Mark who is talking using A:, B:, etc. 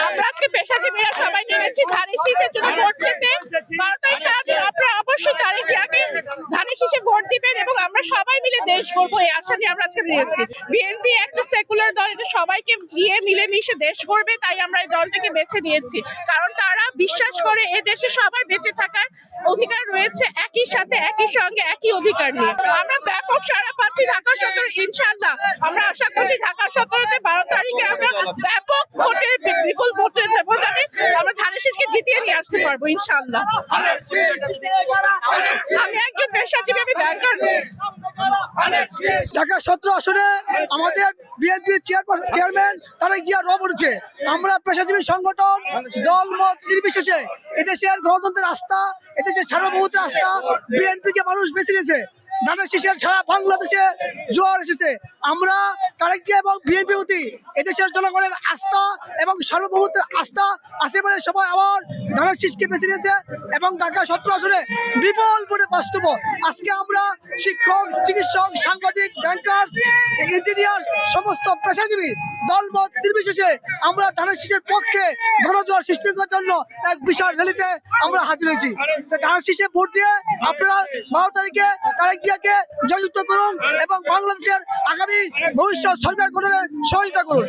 A: আমরা আজকে পেশাজীবীরা সবাই নেমেছি ধানের শীষের জন্য ভোট দিতে। 12 তারিখ সারাদিন আপনারা অবশ্যই তারেক জিয়াকে ধানের শীষে ভোট দিবেন এবং আমরা সবাই মিলে দেশ গড়বো, এই আশা নিয়ে আমরা আজকে বেরিয়েছি। বিএনপি একটা সেকুলার দল, এটা সবাইকে নিয়ে মিলেমিশে দেশ গড়বে, তাই আমরা এই দলটাকে বেছে নিয়েছি। কারণ তারা বিশ্বাস করে এ দেশে সবাই বেঁচে থাকার অধিকার রয়েছে, একই সাথে একই সঙ্গে একই অধিকার নিয়ে। আমরা ব্যাপক সাড়া পাচ্ছি ঢাকা 17, ইনশাআল্লাহ আমরা আশা করছি ঢাকা 17-তে 12 তারিখে আমরা ব্যাপক ভোটে, বিপুল ভোটের ব্যবধানে আমরা ধানের শীষকে জিতিয়ে নিয়ে আসতে পারবো ইনশাআল্লাহ। আমি একজন পেশাজীবী, আমি ব্যাংকার।
B: ঢাকা 17 আসনে আমাদের বিএনপির চেয়ারম্যান তারেক জিয়া রব উঠেছে। আমরা পেশাজীবী সংগঠন দল মত নির্বিশেষে এদেশের গণতন্ত্রের আস্থা, এদেশের সার্বভৌমত্বের আস্থা বিএনপিকে মানুষ বেছে নিয়েছে। ধানের শীষের সারা বাংলাদেশে জোয়ার এসেছে। আমরা তারেক জিয়া এবং বিএনপির প্রতি এদেশের জনগণের আস্থা এবং সার্বভৌমত্বের আস্থা আছে বলে সবাই আবার ধানের শীষকে বেছে নিয়েছে এবং ঢাকা 17 আসনে বিপুল ভোটে পাস করবো। আজকে আমরা শিক্ষক, চিকিৎসক, সাংবাদিক, ব্যাংকার, ইঞ্জিনিয়ার, সমস্ত পেশাজীবী দলমত নির্বিশেষে আমরা ধানের শীষের পক্ষে গণজোয়ার সৃষ্টি করার জন্য এক বিশাল র্যালিতে আমরা হাজির হয়েছি। ধানের শীষে ভোট দিয়ে আপনারা 12 তারিখে তারেক জিয়াকে জয়যুক্ত করুন এবং বাংলাদেশের আগামী ভবিষ্যৎ সরকার গঠনে সহযোগিতা করুন।